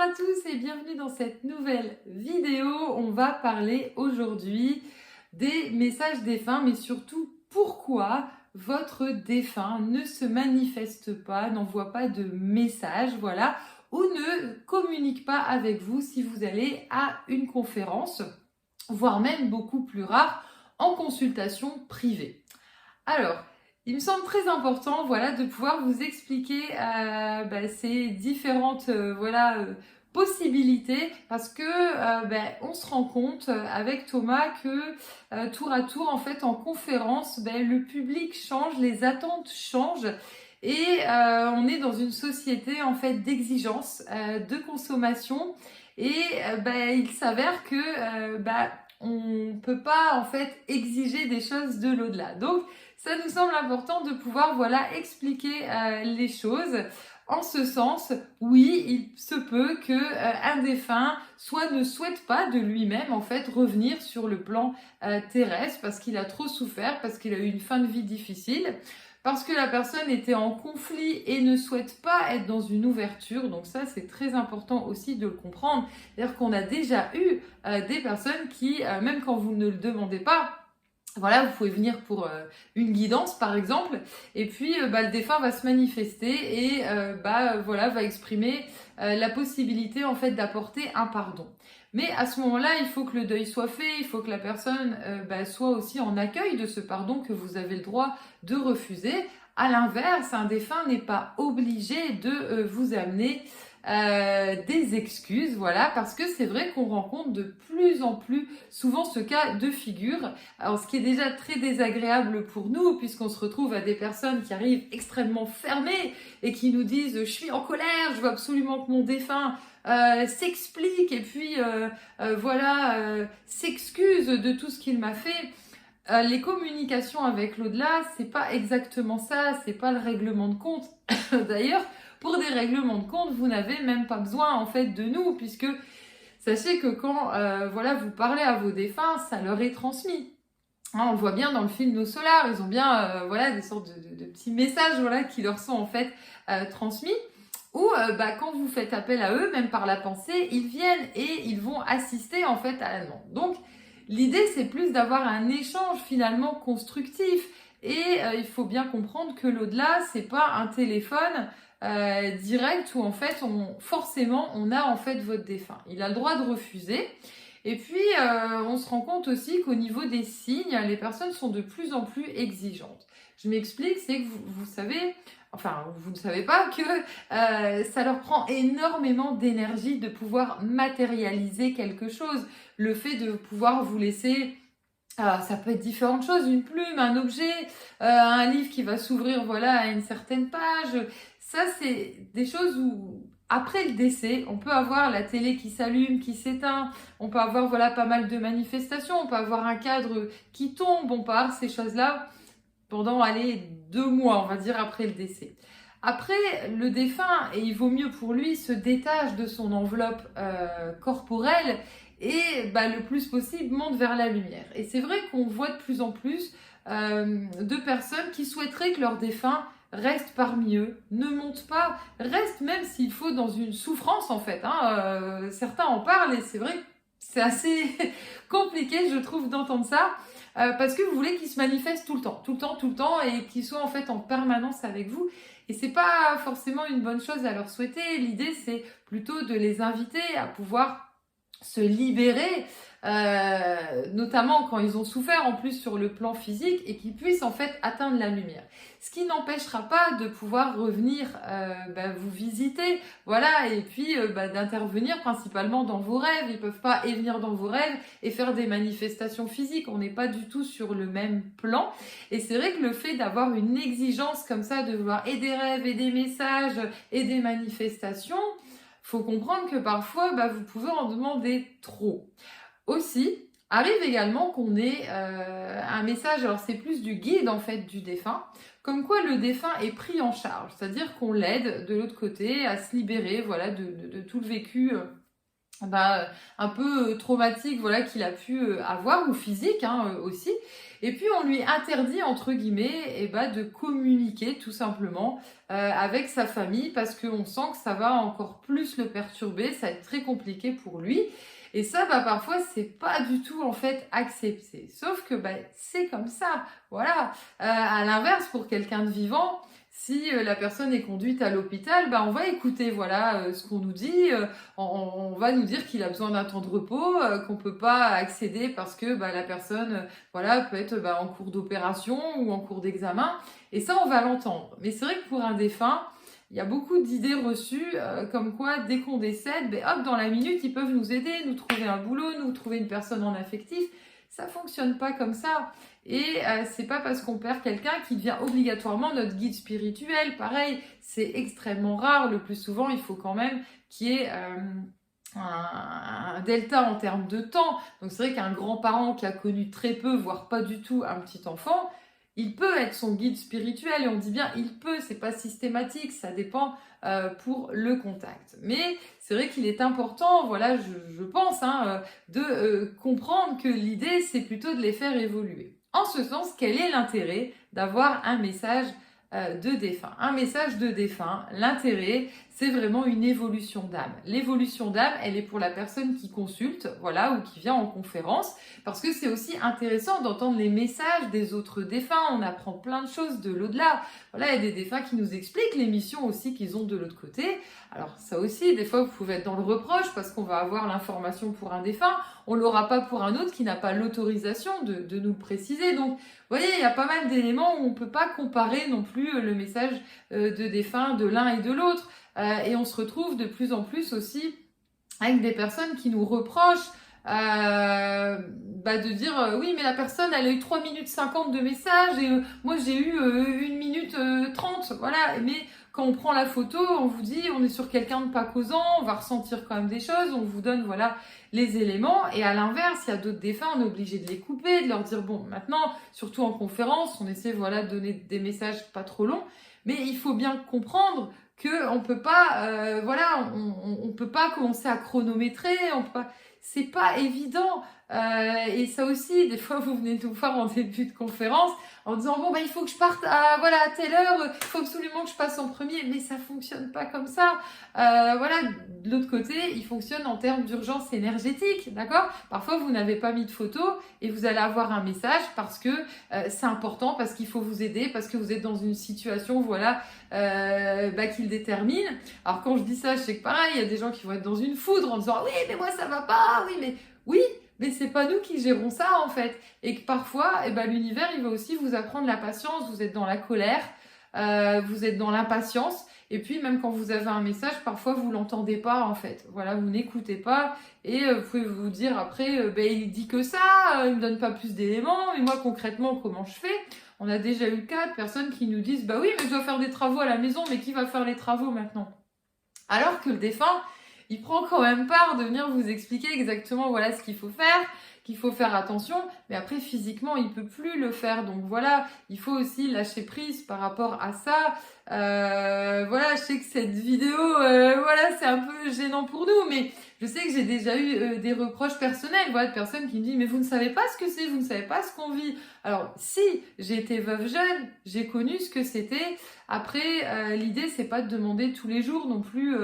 à tous et bienvenue dans cette nouvelle vidéo. On va parler aujourd'hui des messages défunts, mais surtout pourquoi votre défunt ne se manifeste pas, n'envoie pas de message, voilà, ou ne communique pas avec vous si vous allez à une conférence, voire même beaucoup plus rare, en consultation privée. Alors, il me semble très important, voilà, de pouvoir vous expliquer ces différentes, possibilités, parce que on se rend compte avec Thomas que tour à tour, en fait, en conférence, le public change, les attentes changent. Et on est dans une société en fait d'exigence, de consommation, et il s'avère que on peut pas en fait exiger des choses de l'au-delà. Donc ça nous semble important de pouvoir expliquer les choses. En ce sens, oui, il se peut que un défunt soit ne souhaite pas de lui-même en fait revenir sur le plan terrestre parce qu'il a trop souffert, parce qu'il a eu une fin de vie difficile, parce que la personne était en conflit et ne souhaite pas être dans une ouverture. Donc ça, c'est très important aussi de le comprendre. C'est-à-dire qu'on a déjà eu des personnes qui, même quand vous ne le demandez pas, voilà, vous pouvez venir pour une guidance par exemple, et puis le défunt va se manifester et va exprimer la possibilité en fait d'apporter un pardon. Mais à ce moment-là, il faut que le deuil soit fait, il faut que la personne soit aussi en accueil de ce pardon que vous avez le droit de refuser. À l'inverse, un défunt n'est pas obligé de vous amener des excuses, voilà, parce que c'est vrai qu'on rencontre de plus en plus souvent ce cas de figure. Alors, ce qui est déjà très désagréable pour nous, puisqu'on se retrouve à des personnes qui arrivent extrêmement fermées et qui nous disent « je suis en colère, je veux absolument que mon défunt s'explique et puis s'excuse de tout ce qu'il m'a fait ». Les communications avec l'au-delà, c'est pas exactement ça, c'est pas le règlement de compte. D'ailleurs, pour des règlements de compte, vous n'avez même pas besoin en fait de nous, puisque sachez que quand vous parlez à vos défunts, ça leur est transmis. Hein, on le voit bien dans le film Nos Solars, ils ont bien des sortes de petits messages qui leur sont en fait transmis. Ou quand vous faites appel à eux, même par la pensée, ils viennent et ils vont assister en fait à la demande. Donc l'idée c'est plus d'avoir un échange finalement constructif. Et il faut bien comprendre que l'au-delà, c'est pas un téléphone direct où en fait on a en fait votre défunt. Il a le droit de refuser. Et puis on se rend compte aussi qu'au niveau des signes, les personnes sont de plus en plus exigeantes. Je m'explique, c'est que vous savez, enfin vous ne savez pas que ça leur prend énormément d'énergie de pouvoir matérialiser quelque chose. Le fait de pouvoir vous laisser, ça peut être différentes choses, une plume, un objet, un livre qui va s'ouvrir à une certaine page. Ça, c'est des choses où, après le décès, on peut avoir la télé qui s'allume, qui s'éteint, on peut avoir pas mal de manifestations, on peut avoir un cadre qui tombe, on peut avoir ces choses-là pendant 2 mois, on va dire, après le décès. Après, le défunt, et il vaut mieux pour lui, se détache de son enveloppe corporelle et le plus possible monte vers la lumière. Et c'est vrai qu'on voit de plus en plus de personnes qui souhaiteraient que leur défunt reste parmi eux, ne monte pas, reste même s'il faut dans une souffrance en fait. Certains en parlent et c'est vrai que c'est assez compliqué, je trouve, d'entendre ça. Parce que vous voulez qu'ils se manifestent tout le temps, et qu'ils soient en fait en permanence avec vous. Et c'est pas forcément une bonne chose à leur souhaiter. L'idée, c'est plutôt de les inviter à pouvoir se libérer, notamment quand ils ont souffert en plus sur le plan physique, et qu'ils puissent en fait atteindre la lumière. Ce qui n'empêchera pas de pouvoir revenir vous visiter, et puis d'intervenir principalement dans vos rêves. Ils peuvent pas venir dans vos rêves et faire des manifestations physiques. On n'est pas du tout sur le même plan. Et c'est vrai que le fait d'avoir une exigence comme ça, de vouloir et des rêves et des messages et des manifestations, faut comprendre que parfois, vous pouvez en demander trop. Aussi, arrive également qu'on ait un message, alors c'est plus du guide en fait du défunt, comme quoi le défunt est pris en charge, c'est-à-dire qu'on l'aide de l'autre côté à se libérer de tout le vécu bah, un peu traumatique, voilà, qu'il a pu avoir, ou physique hein, aussi. Et puis on lui interdit, entre guillemets, de communiquer tout simplement avec sa famille, parce qu'on sent que ça va encore plus le perturber, ça va être très compliqué pour lui. Et ça, parfois, c'est pas du tout en fait accepté. Sauf que c'est comme ça, voilà. À l'inverse, pour quelqu'un de vivant, si la personne est conduite à l'hôpital, on va écouter voilà ce qu'on nous dit. On va nous dire qu'il a besoin d'un temps de repos, qu'on peut pas accéder parce que la personne voilà peut être en cours d'opération ou en cours d'examen. Et ça, on va l'entendre. Mais c'est vrai que pour un défunt, il y a beaucoup d'idées reçues comme quoi dès qu'on décède, hop, dans la minute, ils peuvent nous aider, nous trouver un boulot, nous trouver une personne en affectif. Ça fonctionne pas comme ça. Et c'est pas parce qu'on perd quelqu'un qu'il devient obligatoirement notre guide spirituel. Pareil, c'est extrêmement rare. Le plus souvent, il faut quand même qu'il y ait un delta en termes de temps. Donc c'est vrai qu'un grand-parent qui a connu très peu, voire pas du tout, un petit enfant, il peut être son guide spirituel. Et on dit bien il peut, c'est pas systématique, ça dépend pour le contact. Mais c'est vrai qu'il est important, voilà, je pense, de comprendre que l'idée, c'est plutôt de les faire évoluer. En ce sens, quel est l'intérêt d'avoir un message de défunt? Un message de défunt, l'intérêt, c'est vraiment une évolution d'âme. L'évolution d'âme, elle est pour la personne qui consulte, voilà, ou qui vient en conférence, parce que c'est aussi intéressant d'entendre les messages des autres défunts. On apprend plein de choses de l'au-delà. Voilà, il y a des défunts qui nous expliquent les missions aussi qu'ils ont de l'autre côté. Alors ça aussi, des fois, vous pouvez être dans le reproche parce qu'on va avoir l'information pour un défunt, on l'aura pas pour un autre qui n'a pas l'autorisation de nous le préciser. Donc, vous voyez, il y a pas mal d'éléments où on peut pas comparer non plus le message de défunt de l'un et de l'autre. Et on se retrouve de plus en plus aussi avec des personnes qui nous reprochent de dire oui mais la personne elle a eu 3 minutes 50 de message et moi j'ai eu 1 minute 30, voilà. Mais quand on prend la photo, on vous dit on est sur quelqu'un de pas causant, on va ressentir quand même des choses, on vous donne voilà les éléments. Et à l'inverse, il y a d'autres défunts, on est obligé de les couper, de leur dire bon maintenant, surtout en conférence, on essaie voilà de donner des messages pas trop longs, mais il faut bien comprendre que on peut pas on peut pas commencer à chronométrer, on peut pas, c'est pas évident. Et ça aussi, des fois, vous venez nous voir en début de conférence en disant bon il faut que je parte à telle heure, il faut absolument que je passe en premier, mais ça fonctionne pas comme ça. Voilà, de l'autre côté, il fonctionne en termes d'urgence énergétique, d'accord? Parfois, vous n'avez pas mis de photo et vous allez avoir un message parce que c'est important, parce qu'il faut vous aider, parce que vous êtes dans une situation, voilà, qu'il détermine. Alors quand je dis ça, je sais que pareil, il y a des gens qui vont être dans une foudre en disant oui mais moi ça va pas, oui mais c'est pas nous qui gérons ça en fait. Et que parfois l'univers il va aussi vous apprendre la patience. Vous êtes dans la colère, vous êtes dans l'impatience, et puis même quand vous avez un message, parfois vous l'entendez pas en fait, voilà, vous n'écoutez pas. Et vous pouvez vous dire après il dit que ça, il me donne pas plus d'éléments, mais moi concrètement comment je fais? On a déjà eu le cas de personnes qui nous disent oui mais je dois faire des travaux à la maison, mais qui va faire les travaux maintenant? Alors que le défunt, il prend quand même part de venir vous expliquer exactement voilà ce qu'il faut faire attention, mais après physiquement il peut plus le faire. Donc voilà, il faut aussi lâcher prise par rapport à ça. Voilà, je sais que cette vidéo, c'est un peu gênant pour nous, mais je sais que j'ai déjà eu des reproches personnels, voilà, de personnes qui me disent mais vous ne savez pas ce que c'est, vous ne savez pas ce qu'on vit. Alors si, j'ai été veuve jeune, j'ai connu ce que c'était. Après, l'idée c'est pas de demander tous les jours non plus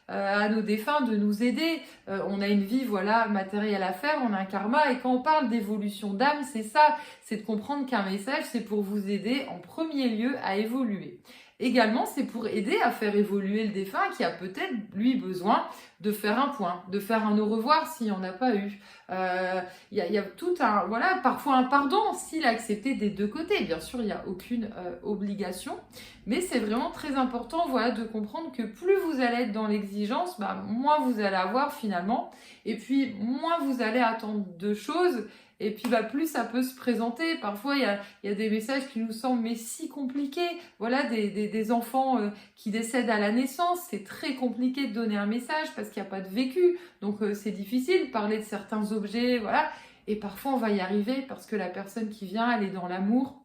à nos défunts de nous aider. On a une vie voilà matérielle à faire, on a un karma, et quand on parle d'évolution d'âme, c'est ça, c'est de comprendre qu'un message c'est pour vous aider en premier lieu à évoluer. Également, c'est pour aider à faire évoluer le défunt qui a peut-être, lui, besoin de faire un point, de faire un au revoir s'il n'y en a pas eu. Il y a tout un, voilà, parfois un pardon s'il a accepté des deux côtés. Bien sûr, il n'y a aucune obligation, mais c'est vraiment très important, voilà, de comprendre que plus vous allez être dans l'exigence, moins vous allez avoir finalement, et puis moins vous allez attendre de choses. Et puis plus ça peut se présenter. Parfois il y a des messages qui nous semblent mais si compliqués. Voilà, des enfants qui décèdent à la naissance. C'est très compliqué de donner un message parce qu'il n'y a pas de vécu. Donc c'est difficile de parler de certains objets. Voilà. Et parfois on va y arriver parce que la personne qui vient, elle est dans l'amour.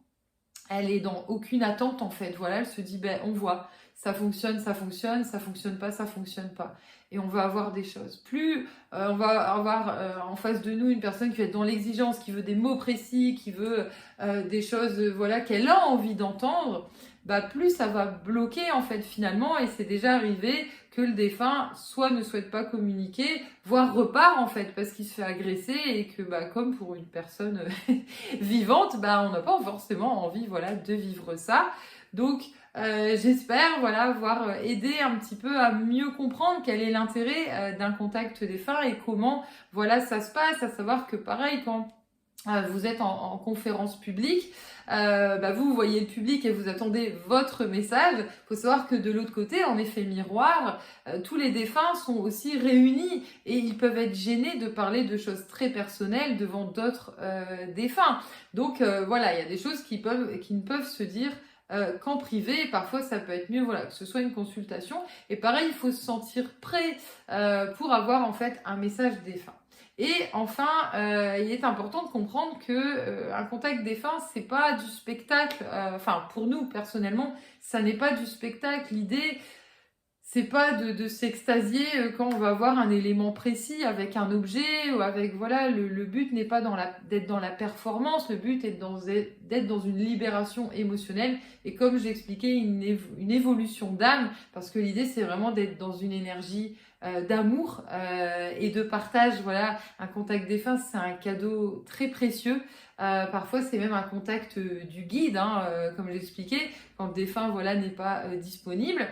Elle est dans aucune attente en fait. Voilà, elle se dit on voit. ça fonctionne, ça fonctionne, ça fonctionne pas, ça fonctionne pas. Et on va avoir des choses. Plus on va avoir en face de nous une personne qui va être dans l'exigence, qui veut des mots précis, qui veut des choses voilà, qu'elle a envie d'entendre, bah plus ça va bloquer en fait finalement. Et c'est déjà arrivé que le défunt soit ne souhaite pas communiquer, voire repart en fait parce qu'il se fait agresser et que bah, comme pour une personne vivante, bah, on n'a pas forcément envie voilà, de vivre ça. Donc j'espère voilà, avoir aidé un petit peu à mieux comprendre quel est l'intérêt d'un contact défunt et comment voilà, ça se passe, à savoir que pareil quand vous êtes en conférence publique, bah vous voyez le public et vous attendez votre message. Il faut savoir que de l'autre côté, en effet miroir, tous les défunts sont aussi réunis et ils peuvent être gênés de parler de choses très personnelles devant d'autres défunts. Donc voilà, il y a des choses qui ne peuvent se dire qu'en privé. Parfois, ça peut être mieux voilà, que ce soit une consultation. Et pareil, il faut se sentir prêt pour avoir en fait un message défunt. Et enfin, il est important de comprendre que un contact défunt, c'est pas du spectacle. Enfin, pour nous personnellement, ça n'est pas du spectacle. L'idée, c'est pas de s'extasier quand on va avoir un élément précis avec un objet ou avec voilà. Le but n'est pas d'être dans la performance. Le but est d'être dans une libération émotionnelle et comme j'expliquais une évolution d'âme parce que l'idée c'est vraiment d'être dans une énergie d'amour et de partage. Voilà, un contact défunt, c'est un cadeau très précieux. Parfois, c'est même un contact du guide, hein, comme j'expliquais, quand le défunt voilà, n'est pas disponible.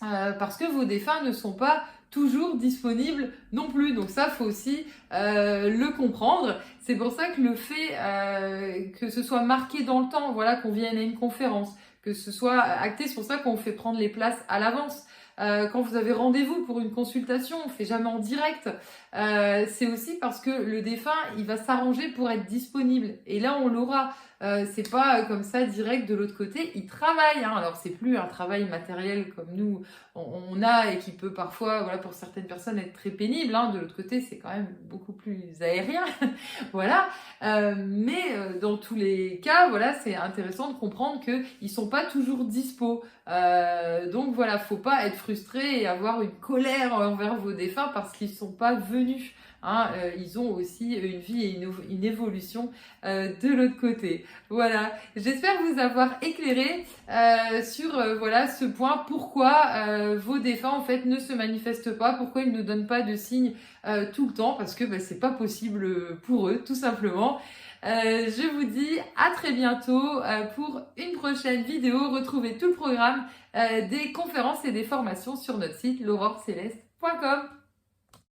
Parce que vos défunts ne sont pas toujours disponibles non plus. Donc ça, faut aussi le comprendre. C'est pour ça que le fait que ce soit marqué dans le temps, voilà, qu'on vienne à une conférence, que ce soit acté, c'est pour ça qu'on fait prendre les places à l'avance. Quand vous avez rendez-vous pour une consultation, on fait jamais en direct. C'est aussi parce que le défunt, il va s'arranger pour être disponible. Et là, on l'aura. C'est pas comme ça direct de l'autre côté. Il travaille. Hein. Alors, c'est plus un travail matériel comme nous on a et qui peut parfois, voilà, pour certaines personnes être très pénible. Hein. De l'autre côté, c'est quand même beaucoup plus aérien. Voilà. Mais dans tous les cas, voilà, c'est intéressant de comprendre qu'ils sont pas toujours dispo. Donc voilà, faut pas être frustré et avoir une colère envers vos défunts parce qu'ils sont pas venus. Hein, ils ont aussi une vie et une évolution de l'autre côté. Voilà, j'espère vous avoir éclairé sur voilà ce point. Pourquoi vos défunts en fait ne se manifestent pas, pourquoi ils ne donnent pas de signes tout le temps, parce que bah, c'est pas possible pour eux, tout simplement. Je vous dis à très bientôt pour une prochaine vidéo. Retrouvez tout le programme des conférences et des formations sur notre site l'aurore-céleste.com.